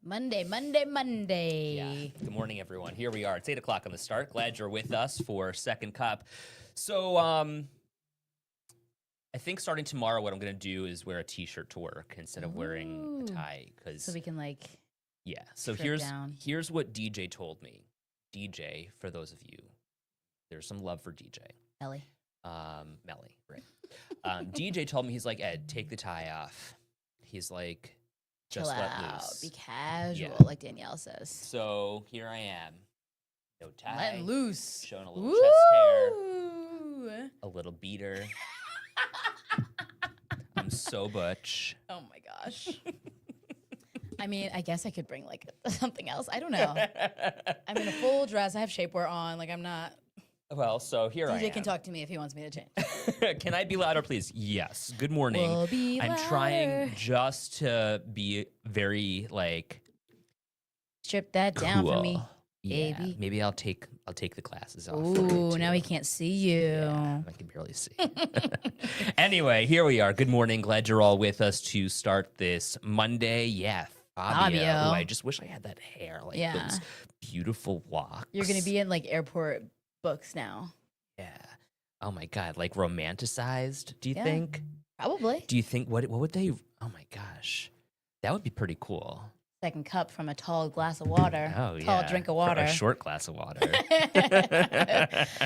Monday. Yeah. Good morning, everyone. Here we are. It's 8 o'clock on the start. Glad you're with us for Second Cup. So, I think starting tomorrow, what I'm going to do is wear a t-shirt to work instead of wearing a tie. So we can yeah. So strip down. here's what DJ told me. DJ, for those of you, there's some love for DJ. Ellie. Melly, right. DJ told me, he's like, Ed, take the tie off. He's like, just Chill let out. loose. Be casual, Yeah. like Danielle says. So here I am. No tie. Letting loose. Showing a little chest hair. Woo! A little beater. I'm so butch. Oh my gosh. I mean, I guess I could bring something else. I don't know. I'm in a full dress. I have shapewear on. I'm not. Well, so here I am. DJ can talk to me if he wants me to change. Can I be louder, please? Yes. Good morning. We'll be I'm louder. trying just to be very Strip that down cool. for me, Yeah, baby. maybe I'll take the glasses off. Ooh, now he can't see you. Yeah, I can barely see. Anyway, here we are. Good morning. Glad you're all with us to start this Monday. Yeah, Fabio. Fabio. Ooh, I just wish I had that hair, Yeah. those beautiful locks. You're gonna be in airport books now. Yeah. Oh my God, romanticized, do you Yeah. think? Probably. Do you think, what would they, oh my gosh. That would be pretty cool. Second cup from a tall glass of water. Oh, Tall yeah. drink of For water. a short glass of water.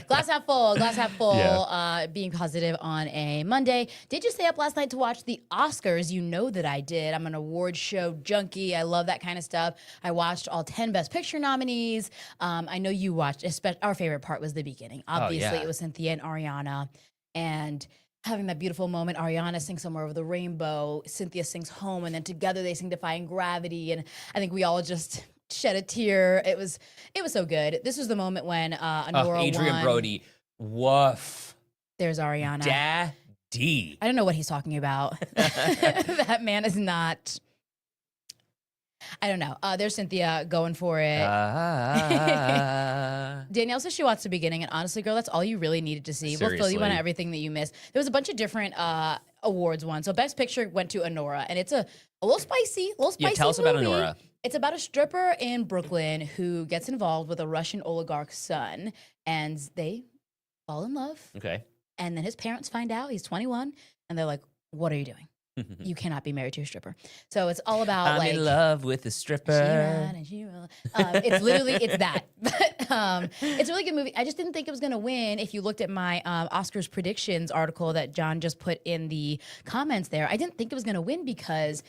Glass half full. Glass half full. Yeah. Being positive on a Monday. Did you stay up last night to watch the Oscars? You know that I did. I'm an award show junkie. I love that kind of stuff. I watched all 10 Best Picture nominees. I know you watched. Our favorite part was the beginning. Obviously, yeah. it was Cynthia and Ariana, and having that beautiful moment. Ariana sings Somewhere Over the Rainbow. Cynthia sings Home, and then together they sing Defying Gravity. And I think we all just shed a tear. It was so good. This was the moment when Honora Adrian won. Brody. Woof. There's Ariana. Daddy. I don't know what he's talking about. That man is not. I don't know. There's Cynthia going for it. Danielle says she watched the beginning, and honestly, girl, that's all you really needed to see. We'll fill you in Seriously. on everything that you missed. There was a bunch of different awards won. So Best Picture went to Honora, and it's a little spicy, Yeah, tell us about movie. Honora. It's about a stripper in Brooklyn who gets involved with a Russian oligarch's son, and they fall in love. Okay. And then his parents find out he's 21, and they're like, "What are you doing? You cannot be married to a stripper." So it's all about I'm in love with a stripper. it's literally that. But it's a really good movie. I just didn't think it was gonna win. If you looked at my Oscars predictions article that John just put in the comments there, I didn't think it was gonna win because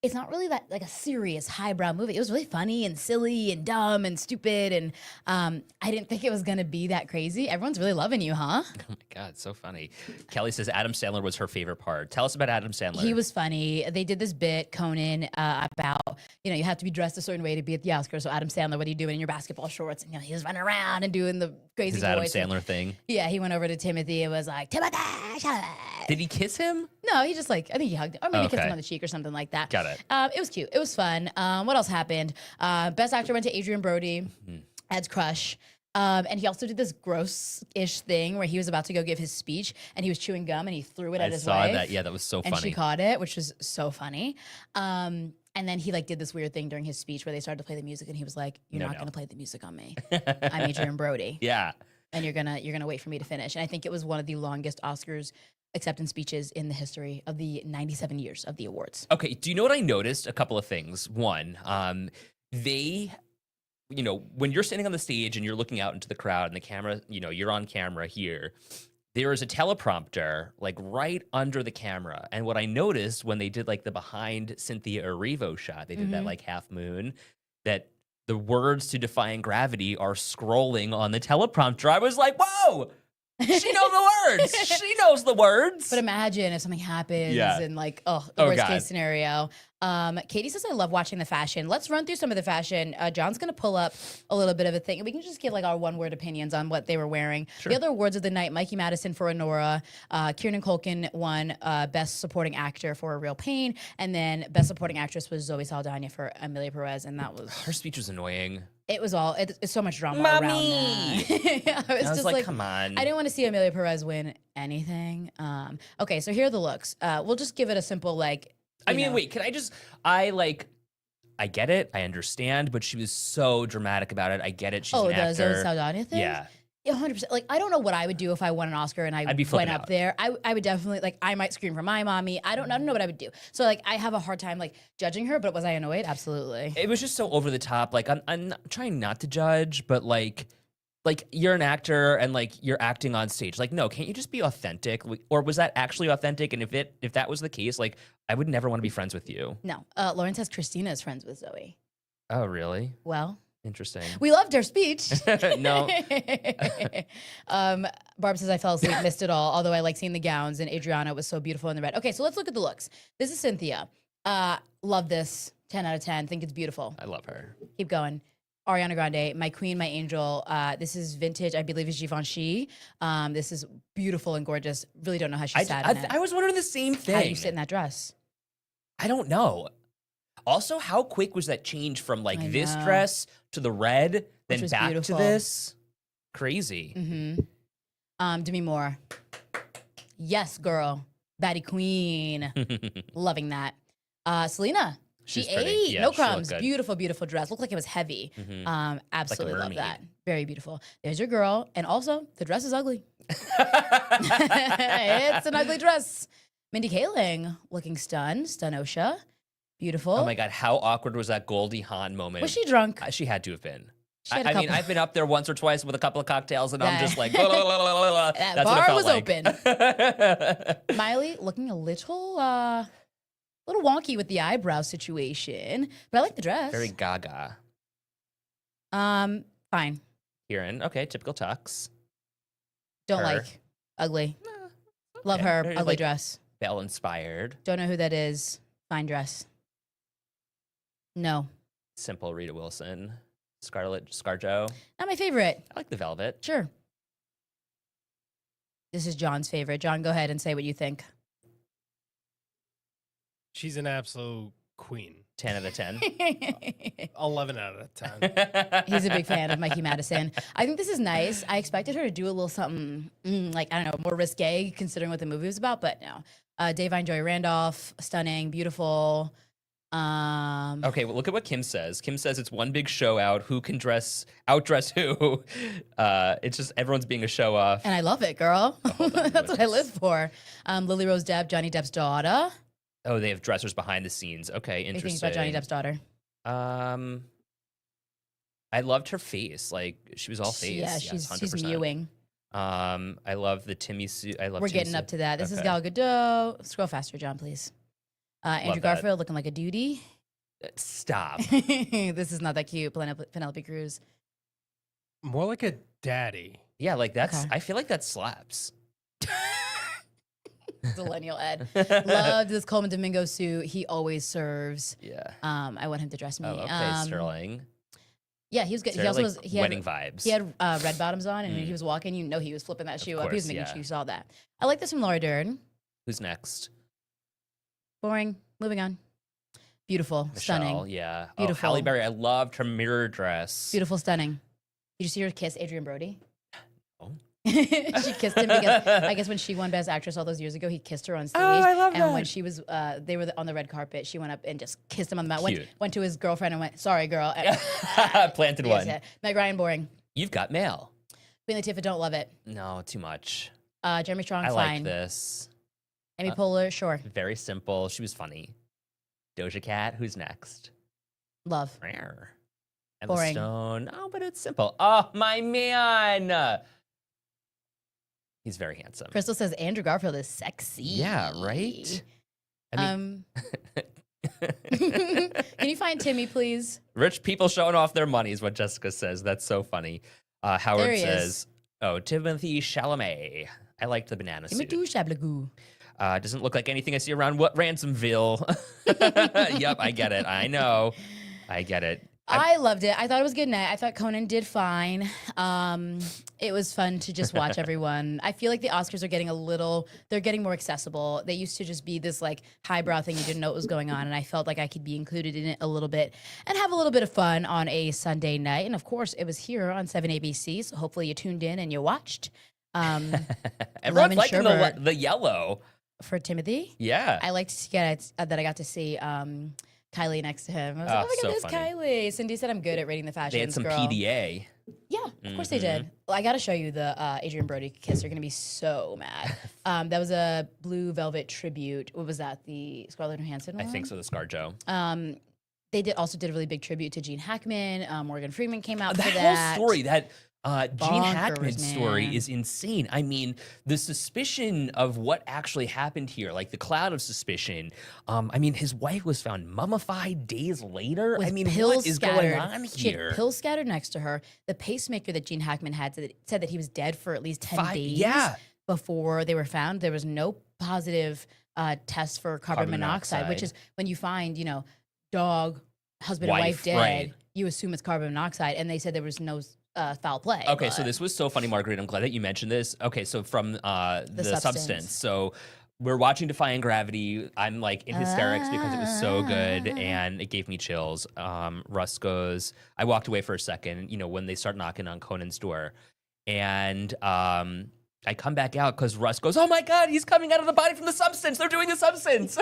it's not really that a serious highbrow movie. It was really funny and silly and dumb and stupid, and I didn't think it was gonna be that crazy. Everyone's really loving you, huh? Oh my God, so funny. Kelly says Adam Sandler was her favorite part. Tell us about Adam Sandler. He was funny. They did this bit, Conan, about, you have to be dressed a certain way to be at the Oscars. So Adam Sandler, what are you doing in your basketball shorts? And he was running around and doing the crazy his Adam voice. Sandler thing. Yeah, he went over to Timothy and was like, "Timothy, shut up." Did he kiss him? No, he just I think he hugged him. Or maybe kissed Okay. him on the cheek or something like that. Got it. It was cute. It was fun. What else happened? Best actor went to Adrian Brody, Ed's crush. And he also did this gross-ish thing where he was about to go give his speech and he was chewing gum and he threw it at his wife. I saw that. Yeah, that was so And funny. she caught it, which was so funny. And then he did this weird thing during his speech where they started to play the music and he was like, "You're No, not no. going to play the music on me. I'm Adrian Brody. Yeah. And you're gonna wait for me to finish." And I think it was one of the longest Oscars acceptance speeches in the history of the 97 years of the awards. Okay, do you know what I noticed? A couple of things. One, they, when you're standing on the stage and you're looking out into the crowd and the camera, you're on camera here, there is a teleprompter right under the camera. And what I noticed when they did the behind Cynthia Erivo shot, they did that half moon, that the words to Defying Gravity are scrolling on the teleprompter. I was like, whoa! She knows the words. She knows the words. But imagine if something happens Yeah. and the Oh, worst God. case scenario. Katie says, "I love watching the fashion." Let's run through some of the fashion. John's going to pull up a little bit of a thing. We can just give our one-word opinions on what they were wearing. Sure. The other awards of the night, Mikey Madison for Honora. Kieran Culkin won Best Supporting Actor for A Real Pain. And then Best Supporting Actress was Zoe Saldana for Amelia Perez. And that was... Her speech was annoying. It was all... It's so much drama Mommy! around that. I was I was just like, come on. I didn't want to see Amelia Perez win anything. Okay, so here are the looks. We'll just give it a simple I mean, wait, can I just, I get it, I understand, but she was so dramatic about it. I get it. She's Oh, an the Zoe actor. Saldana thing? Yeah. Yeah, 100%. Like, I don't know what I would do if I won an Oscar and I I'd be went flipping up out. there. I would definitely, like, I might scream for my mommy. I don't know what I would do. So, like, I have a hard time, like, judging her, but was I annoyed? Absolutely. It was just so over the top. Like I'm not, trying not to judge, but like you're an actor and like you're acting on stage. Like, no, can't you just be authentic? Or was that actually authentic? And if that was the case, like I would never want to be friends with you. No. Lauren says Christina is friends with Zoe. Oh, really? Well, Interesting. we loved her speech. No. Barb says I fell asleep, missed it all. Although I like seeing the gowns, and Adriana was so beautiful in the red. Okay, so let's look at the looks. This is Cynthia. Love this. 10 out of 10. Think it's beautiful. I love her. Keep going. Ariana Grande, my queen, my angel. This is vintage. I believe it's Givenchy. This is beautiful and gorgeous. Really don't know how she sat in it. I was wondering the same thing. How do you sit in that dress? I don't know. Also, how quick was that change from like I this know. dress to the red, then was back beautiful. to this? Crazy. Demi Moore. Yes, girl. Baddie queen. Loving that. Selena. She She's pretty. ate. Yeah, No she looked crumbs. good. Beautiful, beautiful dress. Looked like it was heavy. Absolutely love mermaid. that. Very beautiful. There's your girl. And also, the dress is ugly. It's an ugly dress. Mindy Kaling looking stunned. Stunosha. Beautiful. Oh my God, how awkward was that Goldie Hawn moment? Was she drunk? She had to have been. She had a I mean, couple. I've been up there once or twice with a couple of cocktails, and I'm Yeah. just like, blah, blah, blah, blah, blah, blah. That That's what bar it felt was like. open. Miley looking a little wonky with the eyebrow situation, but I like the dress. Very gaga. Fine. Kieran, okay, typical tux. Don't Her. like. Ugly. Love Okay. her. Very, Ugly like, dress. Belle inspired. Don't know who that is. Fine dress. No. Simple Rita Wilson. Scarlett Scarjo. Not my favorite. I like the velvet. Sure. This is John's favorite. John, go ahead and say what you think. She's an absolute queen. 10 out of 10. 11 out of 10. He's a big fan of Mikey Madison. I think this is nice. I expected her to do a little something, like, I don't know, more risque considering what the movie was about, but no. Davine Joy Randolph, stunning, beautiful. Okay, well, look at what Kim says. Kim says it's one big show out. Who can outdress who? It's just everyone's being a show off. And I love it, girl. hold on, That's what I live for. Lily Rose Depp, Johnny Depp's daughter. Oh, they have dressers behind the scenes. Okay, What do you interesting. think about Johnny Depp's daughter? I loved her face. Like she was all face. Yeah, Yes, she's 100%. mewing. I love the Timmy suit. I love. We're Timmy getting up suit. to that. This is Okay. Gal Gadot. Scroll faster, John, please. Andrew that. Garfield looking like a duty. Stop. This is not that cute. Penelope Cruz. More like a daddy. Yeah, like that's. Okay. I feel like that slaps. Millennial Ed. Loved this Coleman Domingo suit. He always serves. Yeah. I want him to dress me. Oh, okay, Sterling. Yeah, he was good. He Sarah, also like, was. He wedding had, vibes. He had red bottoms on, and when he was walking, you know he was flipping that shoe up. He was course, making yeah. sure you saw that. I like this from Laura Dern. Who's next? Boring. Moving on. Beautiful. Michelle, Stunning. yeah. Beautiful. Oh, Halle Berry. I loved her mirror dress. Beautiful. Stunning. Did you see her kiss Adrian Brody? Oh. She kissed him because I guess when she won Best Actress all those years ago, he kissed her on stage. Oh, I love and when that. she was, they were on the red carpet, she went up and just kissed him on the mouth. Went, Cute. went to his girlfriend and went, "Sorry, girl." And, Planted Yes, one. yeah. Meg Ryan, boring. You've got mail. Queen Latifah, don't love it. No, too much. Jeremy Strong, I fine. like this. Amy Poehler, sure. Very simple. She was funny. Doja Cat. Who's next? Love. Rare. Emma Boring. Stone. Oh, but it's simple. Oh, my man. He's very handsome. Crystal says Andrew Garfield is sexy. Yeah, right? I mean, Can you find Timmy, please? rich people showing off their money is what Jessica says. That's so funny. There Howard he says, is. oh, Timothée Chalamet. I liked the banana Timmy suit. do shablagoo. Doesn't look like anything I see around Ransomville. Yep, I get it. I know. I get it. I loved it. I thought it was a good night. I thought Conan did fine. It was fun to just watch everyone. I feel like the Oscars are getting they're getting more accessible. They used to just be this like highbrow thing. You didn't know what was going on. And I felt like I could be included in it a little bit and have a little bit of fun on a Sunday night. And of course, it was here on 7 ABC. So hopefully you tuned in and you watched. Everyone's Lemon liking sherbet. the yellow. For Timothy. Yeah. I liked to get that I got to see Kylie next to him. I was Oh, like, oh my so God, there's funny. Kylie. Cindy said I'm good at rating the fashions. They had some girl. PDA. Yeah, of course they did. Well, I got to show you the Adrian Brody kiss. You're going to be so mad. That was a Blue Velvet tribute. What was that? The Scarlett Johansson one? I think so, the ScarJo. They also did a really big tribute to Gene Hackman. Morgan Freeman came out for That that. whole story, that Gene Bonkers, Hackman story man. is insane. I mean, the suspicion of what actually happened here, like the cloud of suspicion. I mean, his wife was found mummified days later. With I mean, pills what is scattered. going on She here? had pills scattered next to her. The pacemaker that Gene Hackman had said that he was dead for at least 10 days Yeah. before they were found. There was no positive test for carbon monoxide, which is when you find, dog, husband and wife dead, right. you assume it's carbon monoxide. And they said there was no foul play. Okay, so but- this was so funny, Marguerite. I'm glad that you mentioned this. Okay, so from the substance. Substance. So we're watching Defying Gravity. I'm like in hysterics because it was so good and it gave me chills. Russ goes, I walked away for a second, when they start knocking on Conan's door. And I come back out because Russ goes, oh my God, he's coming out of the body from the substance. They're doing the substance.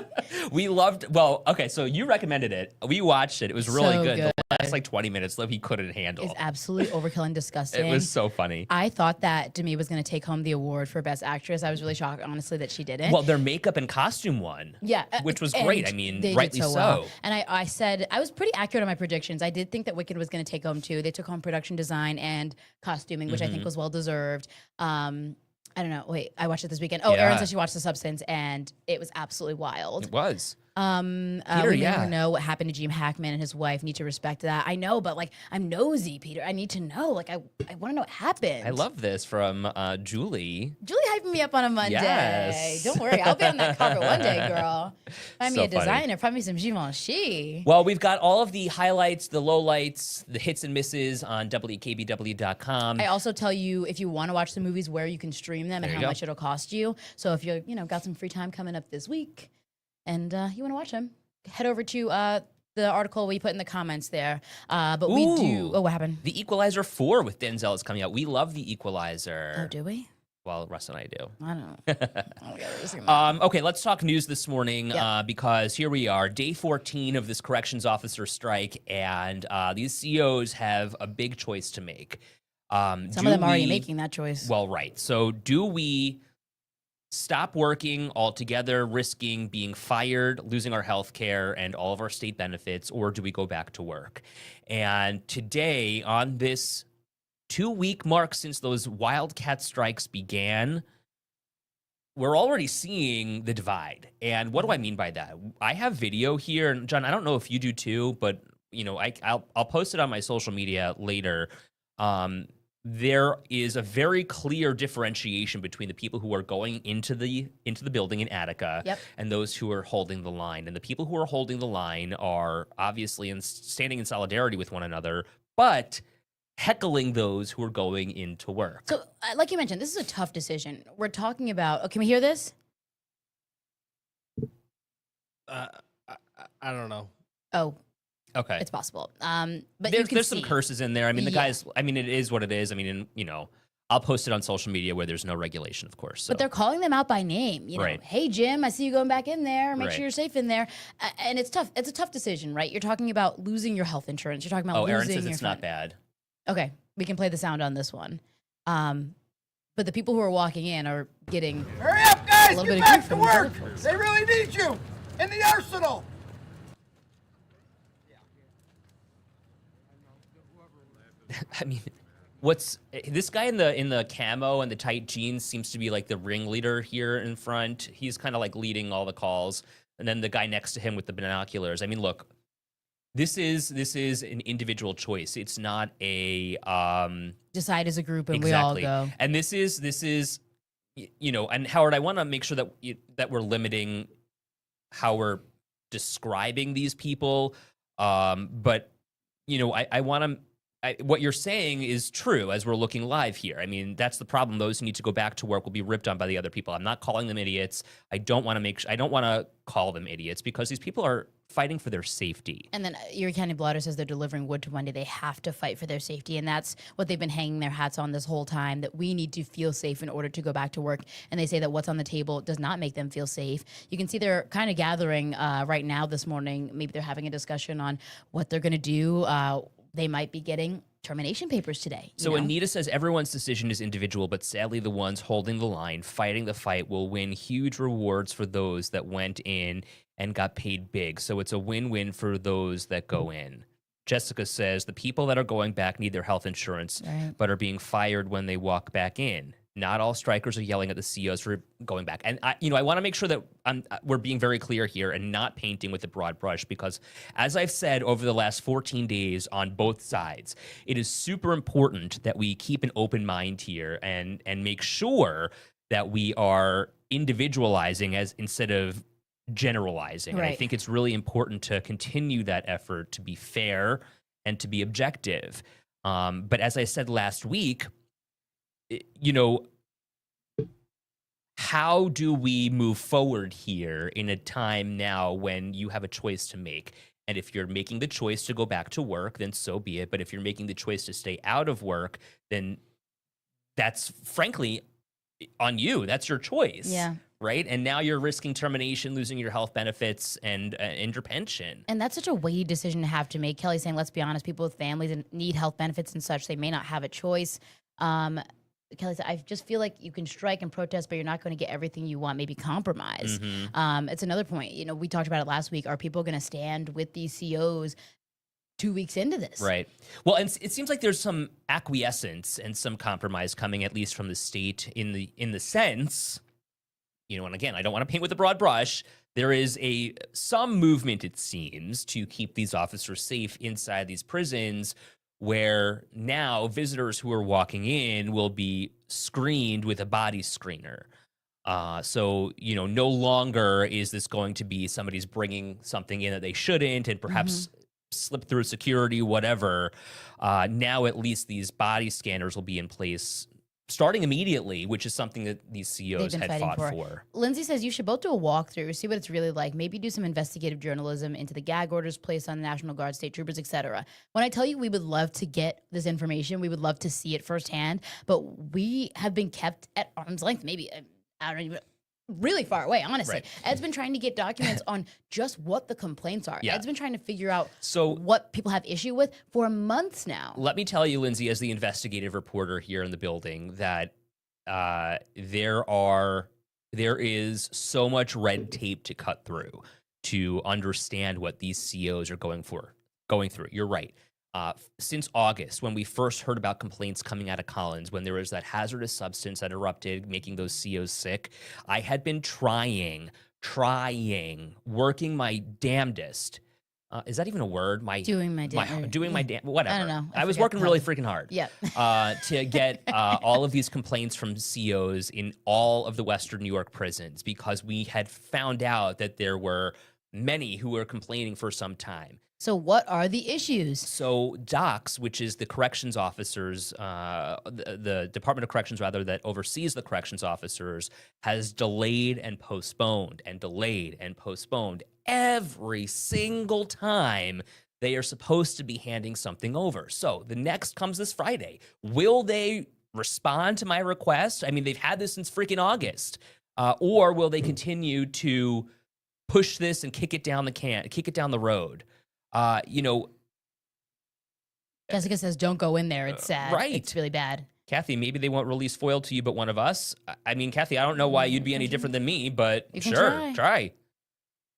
So you recommended it. We watched it. It was really So good. good. The last 20 minutes, he couldn't handle. It's absolutely overkill and disgusting. It was so funny. I thought that Demi was going to take home the award for Best Actress. I was really shocked, honestly, that she didn't. Well, their makeup and costume won. Yeah, which was and great. I mean, they did rightly so. well. And I said I was pretty accurate on my predictions. I did think that Wicked was going to take home too. They took home production design and costuming, which I think was well deserved. I don't know. Wait, I watched it this weekend. Oh, Yeah. Erin said she watched The Substance, and it was absolutely wild. It was. We yeah. never know what happened to Gene Hackman and his wife. Need to respect that. I know, but I'm nosy, Peter. I need to know. I want to know what happened. I love this from Julie. Julie hyping me up on a Monday. Yes. Don't worry, I'll be on that carpet one day, girl. Find me So a funny. designer. Find me some Givenchy. Well, we've got all of the highlights, the lowlights, the hits and misses on WKBW.com. I also tell you if you want to watch the movies where you can stream them and There you how go. much it'll cost you. So if you're got some free time coming up this week and you want to watch them, head over to the article we put in the comments there. But we do. Ooh. Oh, what happened? The Equalizer 4 with Denzel is coming out. We love The Equalizer. Oh, do we? Well, Russ and I do. I don't know. Oh my God, Okay, let's talk news this morning Yep. because here we are, day 14 of this corrections officer strike, and these CEOs have a big choice to make. some of them already making that choice. Well, right. So do we stop working altogether, risking being fired, losing our health care and all of our state benefits, or do we go back to work? And today, on this 2-week mark since those wildcat strikes began, we're already seeing the divide. And what do I mean by that? I have video here, and John, I don't know if you do too, but I'll post it on my social media later. There is a very clear differentiation between the people who are going into the building in Attica Yep. and those who are holding the line. And the people who are holding the line are obviously standing in solidarity with one another, but heckling those who are going into work. So, like you mentioned, this is a tough decision. We're talking about. Oh, can we hear this? I don't know. Oh, Okay. it's possible. But you can there's see. some curses in there. I mean, the Yeah. guys, it is what it is. I mean, I'll post it on social media where there's no regulation, of course. So. But they're calling them out by name. Right. Hey, Jim, I see you going back in there. Make Right. sure you're safe in there. And it's tough. It's a tough decision, right? You're talking about losing your health insurance. You're talking about losing Aaron says your it's not bad. Okay, we can play the sound on this one. But the people who are walking in are getting Hurry up, guys! a little bit Get of back grief to from these work! other folks. They really need you in the arsenal. I mean, what's this guy in the camo and the tight jeans seems to be like the ringleader here in front. He's kind of like leading all the calls, and then the guy next to him with the binoculars. I mean, look, this is an individual choice. It's not a decide as a group and exactly. we all go. And this is and Howard, I want to make sure that we're limiting how we're describing these people. But I want to. What you're saying is true as we're looking live here. I mean, that's the problem. Those who need to go back to work will be ripped on by the other people. I'm not calling them idiots. I don't want to call them idiots because these people are fighting for their safety. And then Erie County Blotter says they're delivering wood to Wendy. They have to fight for their safety. And that's what they've been hanging their hats on this whole time, that we need to feel safe in order to go back to work. And they say that what's on the table does not make them feel safe. You can see they're kind of gathering right now this morning. Maybe they're having a discussion on what they're going to do. They might be getting termination papers today. So Anita says everyone's decision is individual, but sadly the ones holding the line, fighting the fight, will win huge rewards for those that went in and got paid big. So it's a win-win for those that go in. Jessica says the people that are going back need their health insurance, but are being fired when they walk back in. Not all strikers are yelling at the CEOs for going back. And I want to make sure that we're being very clear here and not painting with a broad brush, because as I've said over the last 14 days on both sides, it is super important that we keep an open mind here and make sure that we are individualizing as instead of generalizing. And I think it's really important to continue that effort to be fair and to be objective. But as I said last week, how do we move forward here in a time now when you have a choice to make? And if you're making the choice to go back to work, then so be it. But if you're making the choice to stay out of work, then that's frankly on you. That's your choice. Yeah. Right. And now you're risking termination, losing your health benefits and your pension. And that's such a weighty decision to have to make. Kelly's saying, let's be honest, people with families and need health benefits and such, they may not have a choice. Kelly said, I just feel like you can strike and protest, but you're not going to get everything you want, maybe compromise. It's another point. We talked about it last week. Are people going to stand with these COs 2 weeks into this? Right. Well, and it seems like there's some acquiescence and some compromise coming, at least from the state, in the sense, and again, I don't want to paint with a broad brush. There is some movement, it seems, to keep these officers safe inside these prisons, where now visitors who are walking in will be screened with a body screener. So, no longer is this going to be somebody's bringing something in that they shouldn't and perhaps slip through security, whatever. Now, at least these body scanners will be in place starting immediately, which is something that these CEOs had fought for. Lindsay says you should both do a walkthrough, see what it's really like. Maybe do some investigative journalism into the gag orders placed on the National Guard, state troopers, etc. When I tell you we would love to get this information, we would love to see it firsthand, but we have been kept at arm's length, maybe, I don't even, really far away, honestly. Right. Ed's been trying to get documents on just what the complaints are. Yeah. Ed's been trying to figure out So what people have issue with for months now. let me tell you, Lindsay, as the investigative reporter here in the building, that there is so much red tape to cut through to understand what these CEOs are going through. You're right. Since August, when we first heard about complaints coming out of Collins, when there was that hazardous substance that erupted, making those CEOs sick, I had been trying, working my damnedest. Is that even a word? Doing my whatever. I don't know. I was working really freaking hard. Yeah. To get all of these complaints from CEOs in all of the Western New York prisons, because we had found out that there were many who were complaining for some time. So what are the issues? So DOCS, which is the corrections officers, the Department of Corrections, rather, that oversees the corrections officers, has delayed and postponed every single time they are supposed to be handing something over. So the next comes this Friday. Will they respond to my request? I mean, they've had this since freaking August. Or will they continue to push this and kick it down the road? Jessica says, don't go in there. It's sad. Right. It's really bad. Kathy, maybe they won't release foil to you, but one of us. I mean, Kathy, I don't know why you'd be any different than me, but You can sure, try.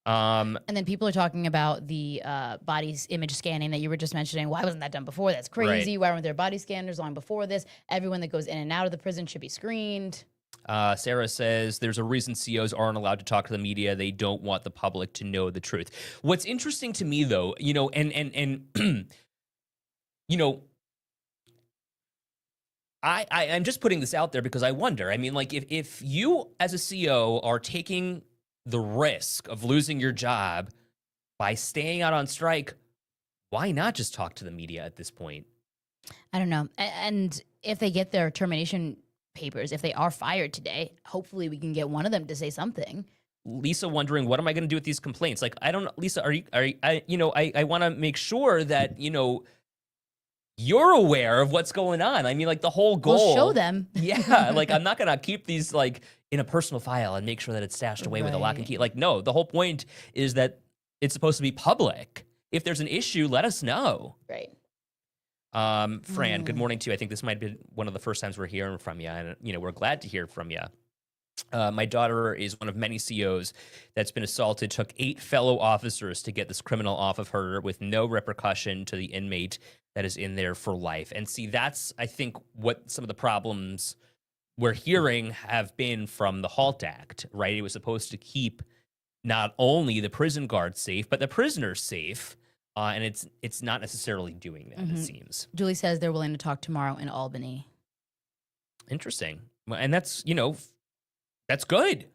And then people are talking about the body image scanning that you were just mentioning. Why wasn't that done before? That's crazy. Why weren't there body scanners long before this? Everyone that goes in and out of the prison should be screened. Sarah says there's a reason CEOs aren't allowed to talk to the media. They don't want the public to know the truth. What's interesting to me, though, I'm just putting this out there because I wonder. I mean, like, if you as a CEO are taking the risk of losing your job by staying out on strike, why not just talk to the media at this point? I don't know. And if they get their termination papers, if they are fired today, hopefully we can get one of them to say something. Lisa wondering, what am I going to do with these complaints? Like, I don't know, Lisa, I want to make sure that, you're aware of what's going on. I mean, like the whole goal. We'll show them. Yeah. Like, I'm not going to keep these like in a personal file and make sure that it's stashed away with a lock and key. Like, no, the whole point is that it's supposed to be public. If there's an issue, let us know. Right. Fran, good morning to you. I think this might be one of the first times we're hearing from you, and we're glad to hear from you. My daughter is one of many COs that's been assaulted. Took 8 fellow officers to get this criminal off of her with no repercussion to the inmate that is in there for life. And see, that's, I think, what some of the problems we're hearing have been from the HALT Act, right? It was supposed to keep not only the prison guards safe, but the prisoners safe. And it's not necessarily doing that, it seems. Julie says they're willing to talk tomorrow in Albany. Interesting. And that's, that's good.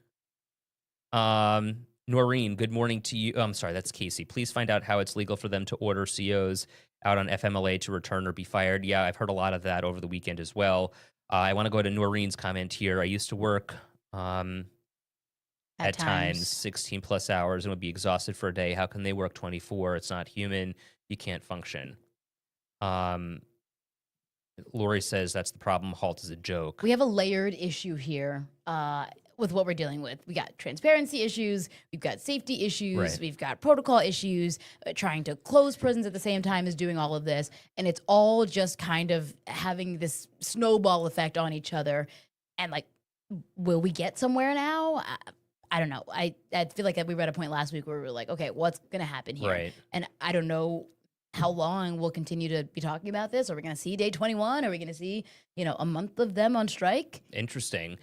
Noreen, good morning to you. Oh, I'm sorry, that's Casey. Please find out how it's legal for them to order COs out on FMLA to return or be fired. Yeah, I've heard a lot of that over the weekend as well. I want to go to Noreen's comment here. I used to work at times 16 plus hours and would be exhausted for a day. How can they work 24? It's not human. You can't function. Lori says that's the problem. HALT is a joke. We have a layered issue here with what we're dealing with. We got transparency issues, we've got safety issues, Right. we've got protocol issues, trying to close prisons at the same time as doing all of this. And it's all just kind of having this snowball effect on each other. And like, will we get somewhere now? I don't know. I feel like we were at a point last week where we were like, okay, what's going to happen here? Right. And I don't know how long we'll continue to be talking about this. Are we going to see day 21? Are we going to see, a month of them on strike? Interesting.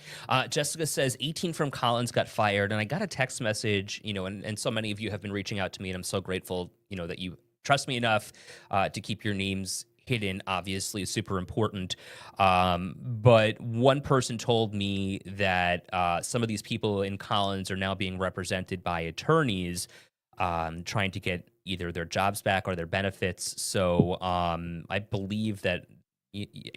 Jessica says 18 from Collins got fired, and I got a text message, and so many of you have been reaching out to me, and I'm so grateful, that you trust me enough to keep your names hidden. Obviously, super important. But one person told me that some of these people in Collins are now being represented by attorneys trying to get either their jobs back or their benefits. So I believe that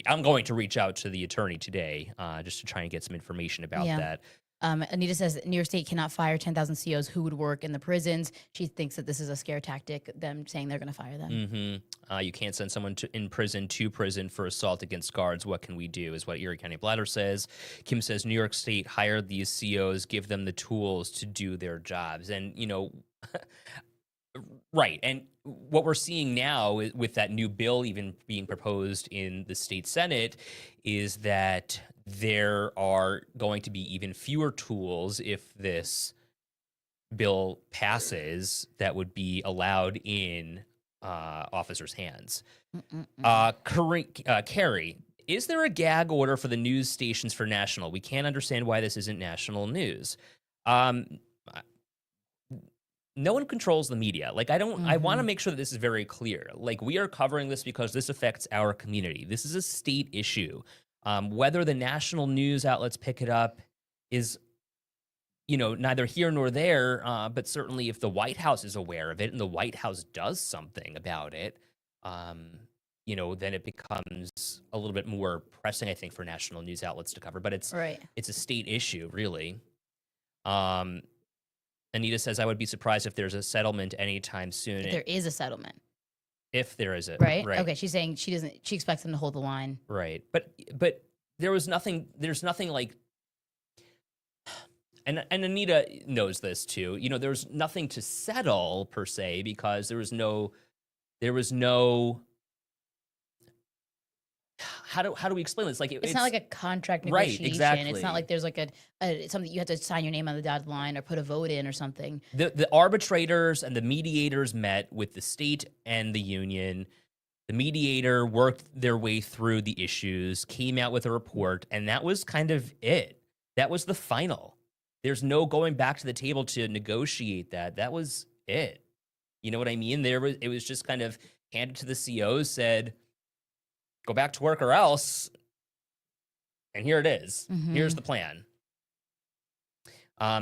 I'm going to reach out to the attorney today just to try and get some information about that. Anita says New York State cannot fire 10,000 COs who would work in the prisons. She thinks that this is a scare tactic, them saying they're going to fire them. You can't send someone in prison to prison for assault against guards. What can we do, is what Erie County Bladder says. Kim says New York State hired these COs, give them the tools to do their jobs. And, right. And what we're seeing now with that new bill even being proposed in the state Senate is that there are going to be even fewer tools if this bill passes that would be allowed in officers' hands. Carrie, is there a gag order for the news stations for national? We can't understand why this isn't national news. No one controls the media. Like, I want to make sure that this is very clear. Like, we are covering this because this affects our community. This is a state issue. Whether the national news outlets pick it up is, neither here nor there. But certainly if the White House is aware of it and the White House does something about it, then it becomes a little bit more pressing, I think, for national news outlets to cover. But it's a state issue, really. Anita says, I would be surprised if there's a settlement anytime soon. If there is a settlement. If there is a right. Okay, she's saying she expects them to hold the line. Right. But there's nothing like, and Anita knows this too, there's nothing to settle per se, because there was no how do we explain this? Like, it's not like a contract negotiation. Right, exactly. It's not like there's like something you have to sign your name on the dotted line or put a vote in or something. The arbitrators and the mediators met with the state and the union. The mediator worked their way through the issues, came out with a report, and that was kind of it. That was the final. There's no going back to the table to negotiate that. That was it. You know what I mean? It was just kind of handed to the COs, said, go back to work or else. And here it is. Here's the plan.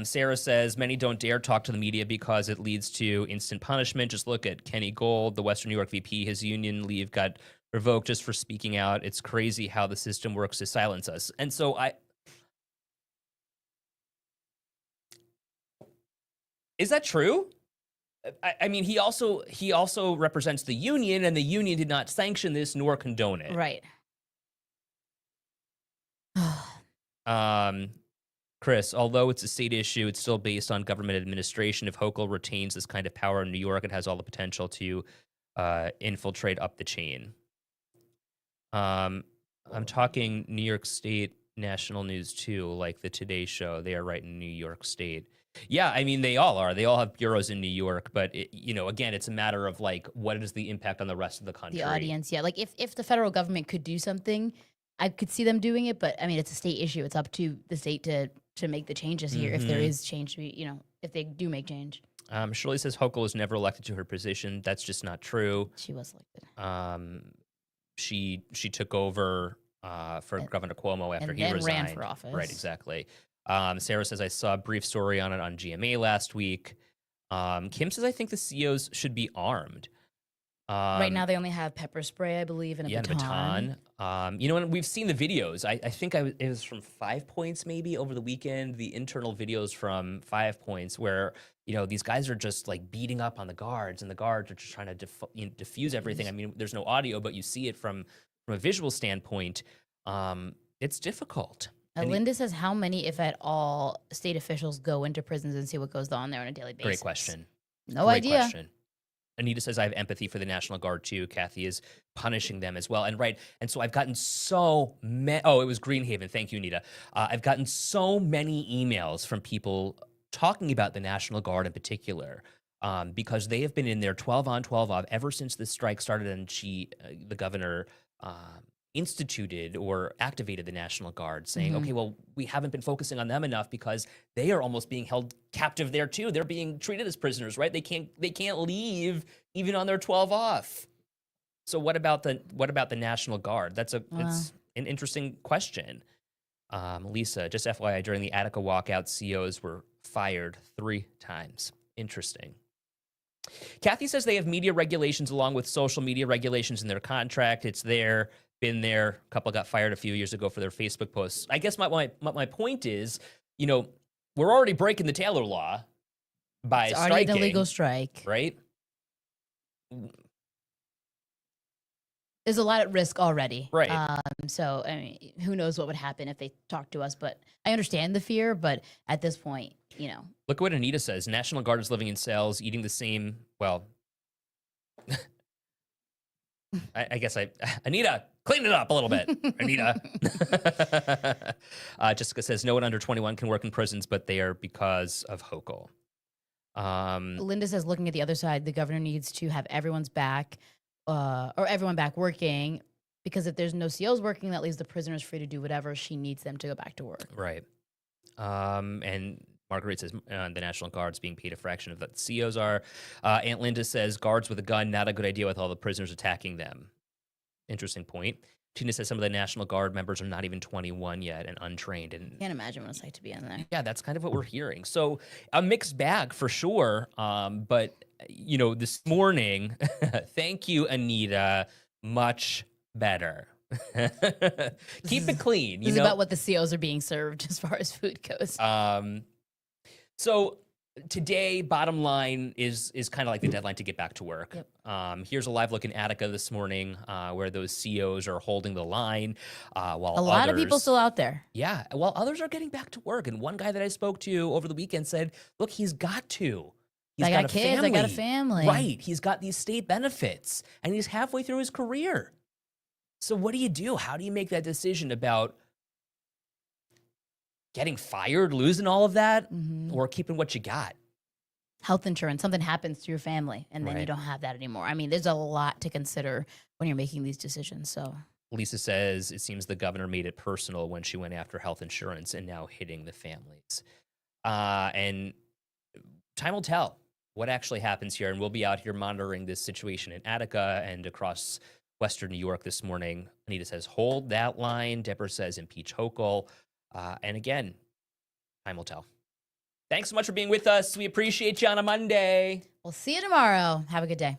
Sarah says, many don't dare talk to the media because it leads to instant punishment. Just look at Kenny Gold, the Western New York VP. His union leave got revoked just for speaking out. It's crazy how the system works to silence us. And so Is that true? I mean, he also represents the union, and the union did not sanction this nor condone it. Right. Chris, although it's a state issue, it's still based on government administration. If Hochul retains this kind of power in New York, it has all the potential to infiltrate up the chain. I'm talking New York State national news too, like the Today Show. They are right in New York State. Yeah, I mean, they all are. They all have bureaus in New York, but again, it's a matter of like, what is the impact on the rest of the country? The audience, yeah. Like if the federal government could do something, I could see them doing it. But I mean, it's a state issue. It's up to the state to make the changes here. If there is change to be, if they do make change. Shirley says Hochul was never elected to her position. That's just not true. She was elected. She took over for Governor Cuomo after and he then resigned. ran for office. Right, exactly. Sarah says I saw a brief story on it on GMA last week. Kim says I think the COs should be armed. Right now they only have pepper spray, I believe, and a baton. And we've seen the videos. I think it was from 5 Points maybe over the weekend. The internal videos from 5 Points where these guys are just like beating up on the guards, and the guards are just trying to diffuse everything. I mean, there's no audio, but you see it from a visual standpoint. It's difficult. Linda says, how many, if at all, state officials go into prisons and see what goes on there on a daily basis? Great question. No idea. Question. Anita says, I have empathy for the National Guard too. Kathy is punishing them as well. And so I've gotten so many. Oh, it was Greenhaven. Thank you, Anita. I've gotten so many emails from people talking about the National Guard in particular, because they have been in there 12 on, 12 off ever since this strike started, and the governor, instituted or activated the National Guard, saying, okay, well, we haven't been focusing on them enough because they are almost being held captive there too. They're being treated as prisoners, right? They can't leave even on their 12 off. So what about the National Guard? It's an interesting question. Lisa, just FYI, during the Attica walkout, COs were fired 3 times. Interesting. Kathy says they have media regulations along with social media regulations in their contract. It's there. Been there. A couple got fired a few years ago for their Facebook posts. I guess my point is, we're already breaking the Taylor Law by it's striking. already an illegal strike, right? There's a lot at risk already, right? So I mean, who knows what would happen if they talk to us? But I understand the fear. But at this point, look at what Anita says. National Guard is living in cells, eating the same. Well, I guess Anita, clean it up a little bit, Anita. Jessica says no one under 21 can work in prisons, but they are because of Hochul. Linda says, looking at the other side, the governor needs to have everyone's back, or everyone back working, because if there's no COs working, that leaves the prisoners free to do whatever she needs them to go back to work. Right. And Marguerite says the National Guard's being paid a fraction of what the COs are. Aunt Linda says guards with a gun, not a good idea with all the prisoners attacking them. Interesting point. Tina says some of the National Guard members are not even 21 yet and untrained. And can't imagine what it's like to be in there. Yeah, that's kind of what we're hearing. So a mixed bag for sure. But, this morning, thank you, Anita, much better. Keep it clean. This is about what the COs are being served as far as food goes. So today, bottom line is kind of like the deadline to get back to work. Yep. Here's a live look in Attica this morning, where those COs are holding the line, while a lot of people still out there. Yeah, while others are getting back to work. And one guy that I spoke to over the weekend said, "Look, he's got to. He's got kids. family. I got a family. Right? He's got these state benefits, and he's halfway through his career. So what do you do? How do you make that decision about getting fired, losing all of that, or keeping what you got?" Health insurance, something happens to your family, and then you don't have that anymore. I mean, there's a lot to consider when you're making these decisions. So Lisa says it seems the governor made it personal when she went after health insurance and now hitting the families. And time will tell what actually happens here, and we'll be out here monitoring this situation in Attica and across Western New York this morning. Anita says, hold that line. Deborah says, impeach Hochul. And again, time will tell. Thanks so much for being with us. We appreciate you on a Monday. We'll see you tomorrow. Have a good day.